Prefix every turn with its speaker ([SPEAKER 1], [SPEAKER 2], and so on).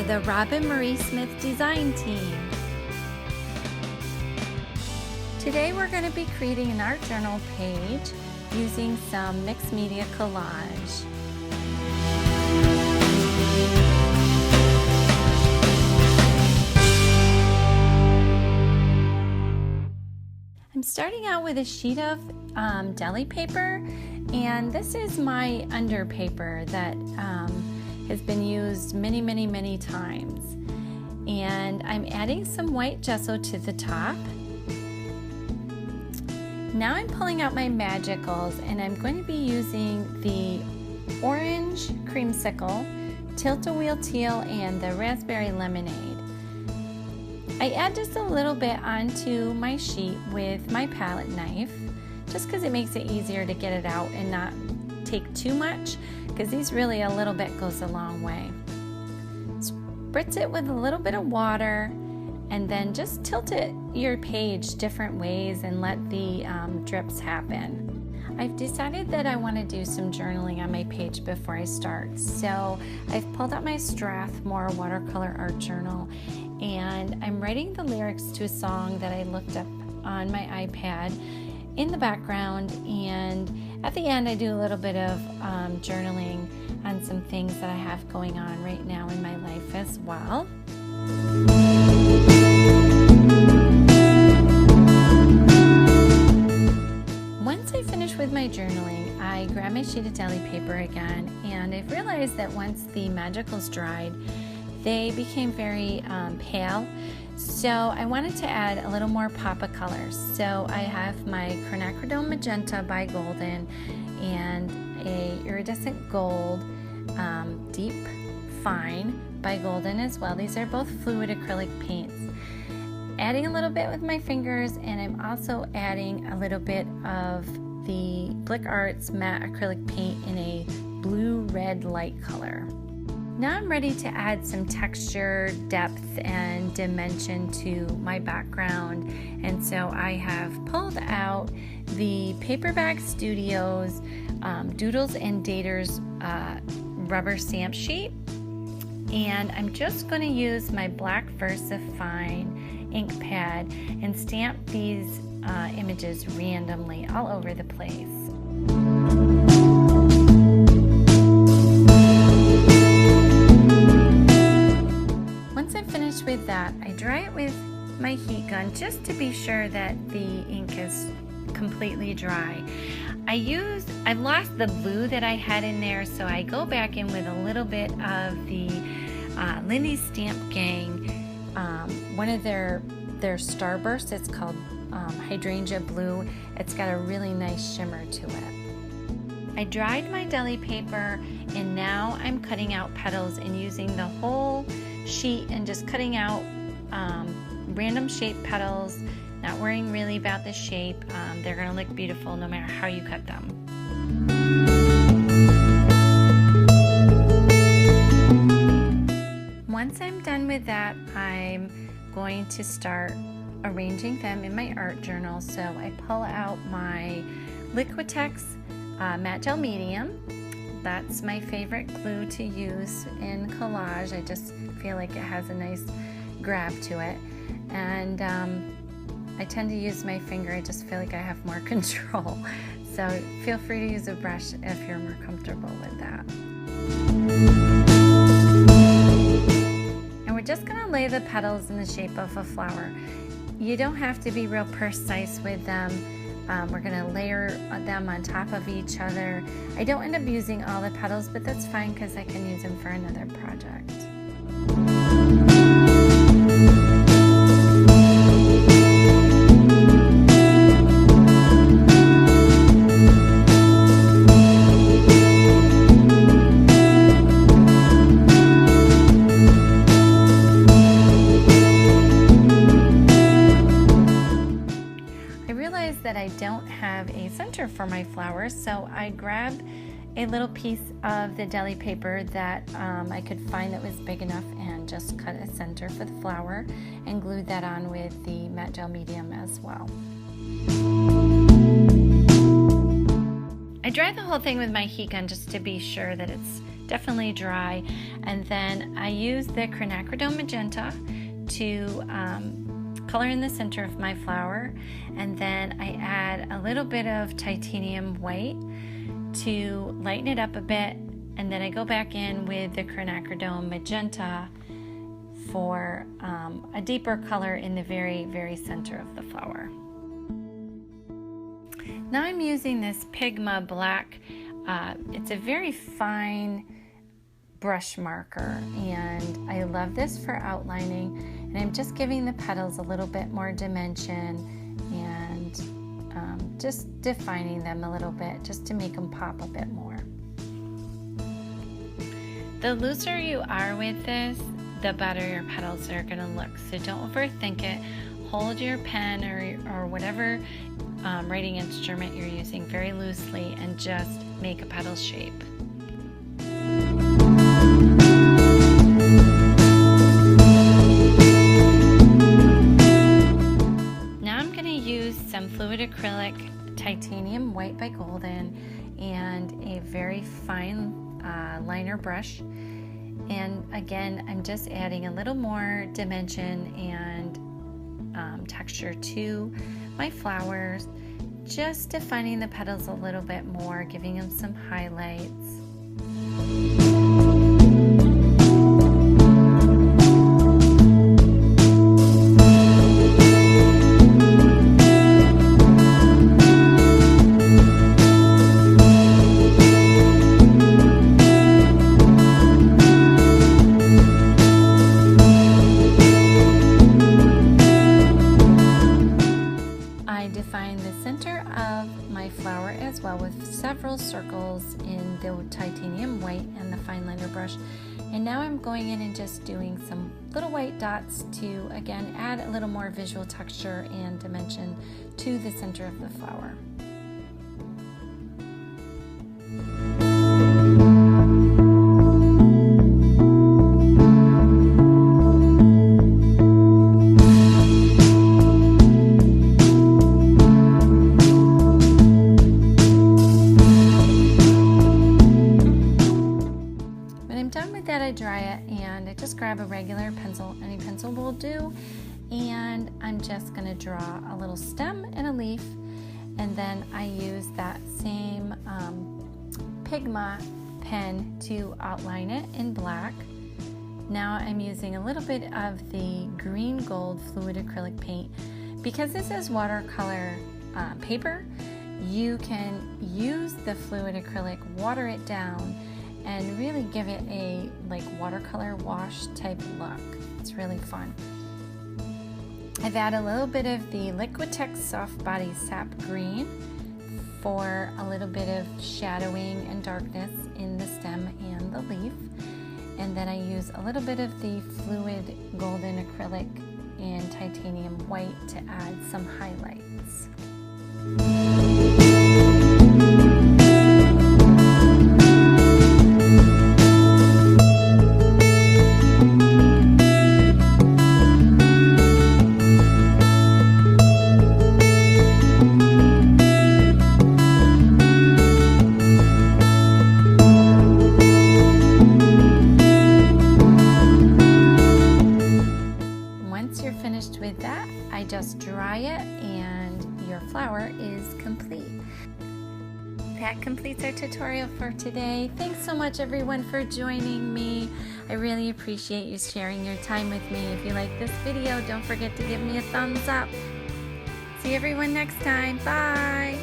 [SPEAKER 1] for the Roben-Marie Smith design team. Today we're going to be creating an art journal page using some mixed media collage. I'm starting out with a sheet of deli paper, and this is my under paper that has been used many times. And I'm adding some white gesso to the top. Now I'm pulling out my magicals, and I'm going to be using the orange Creamsicle, tilt-a-wheel teal, and the raspberry lemonade. I add just a little bit onto my sheet with my palette knife, just because it makes it easier to get it out and not take too much, because these really a little bit goes a long way. Spritz it with a little bit of water, and then just tilt your page different ways and let the drips happen. I've decided that I want to do some journaling on my page before I start, so I've pulled out my Strathmore watercolor art journal, and I'm writing the lyrics to a song that I looked up on my iPad in the background, and at the end I do a little bit of journaling on some things that I have going on right now in my life as well. Once I finish with my journaling, I grab my sheet of deli paper again, and I've realized that once the magicals dried, they became very pale, so I wanted to add a little more pop of colors. So I have my Quinacridone Magenta by Golden and a Iridescent Gold Deep Fine by Golden as well. These are both fluid acrylic paints. Adding a little bit with my fingers, and I'm also adding a little bit of the Blick Arts matte acrylic paint in a blue-red light color. Now I'm ready to add some texture, depth, and dimension to my background, and so I have pulled out the Paperback Studios Doodles and Daters rubber stamp sheet, and I'm just going to use my black Versafine ink pad and stamp these images randomly all over the place. Once I'm finished with that, I dry it with my heat gun just to be sure that the ink is completely dry. I've lost the blue that I had in there, so I go back in with a little bit of the Lindy Stamp Gang, one of their Starburst. It's called Hydrangea Blue. It's got a really nice shimmer to it. I dried my deli paper, and now I'm cutting out petals and using the whole sheet and just cutting out random shaped petals, not worrying really about the shape. They're going to look beautiful no matter how you cut them. Once I'm done with that, I'm going to start arranging them in my art journal. So I pull out my Liquitex matte gel medium. That's my favorite glue to use in collage. I just feel like it has a nice grab to it, and I tend to use my finger. I just feel like I have more control, so feel free to use a brush if you're more comfortable with that. And we're just going to lay the petals in the shape of a flower. You don't have to be real precise with them. We're going to layer them on top of each other. I don't end up using all the petals, but that's fine because I can use them for another project. That I don't have a center for my flowers, so I grabbed a little piece of the deli paper that I could find that was big enough and just cut a center for the flower and glued that on with the matte gel medium as well. I dried the whole thing with my heat gun just to be sure that it's definitely dry. And then I use the Quinacridone Magenta to color in the center of my flower, and then I add a little bit of titanium white to lighten it up a bit, and then I go back in with the Quinacridone Magenta for a deeper color in the very, very center of the flower. Now I'm using this Pigma black. It's a very fine brush marker, and I love this for outlining, and I'm just giving the petals a little bit more dimension and just defining them a little bit just to make them pop a bit more. The looser you are with this, the better your petals are going to look, so don't overthink it. Hold your pen or whatever writing instrument you're using very loosely and just make a petal shape. Now I'm going to use some fluid acrylic titanium white by Golden and a very fine liner brush, and again I'm just adding a little more dimension and texture to my flowers, just defining the petals a little bit more, giving them some highlights. Several circles in the titanium white and the fine liner brush, and now I'm going in and just doing some little white dots to again add a little more visual texture and dimension to the center of the flower. Dry it, and I just grab a regular pencil, any pencil will do, and I'm just going to draw a little stem and a leaf, and then I use that same Pigma pen to outline it in black. Now I'm using a little bit of the green gold fluid acrylic paint. Because this is watercolor paper, you can use the fluid acrylic, water it down, and really give it a like watercolor wash type look. It's really fun. I've added a little bit of the Liquitex Soft Body Sap Green for a little bit of shadowing and darkness in the stem and the leaf. And then I use a little bit of the fluid golden acrylic in titanium white to add some highlights. Just dry it and your flower is complete. That completes our tutorial for today. Thanks so much everyone for joining me. I really appreciate you sharing your time with me. If you like this video, don't forget to give me a thumbs up. See everyone next time. Bye.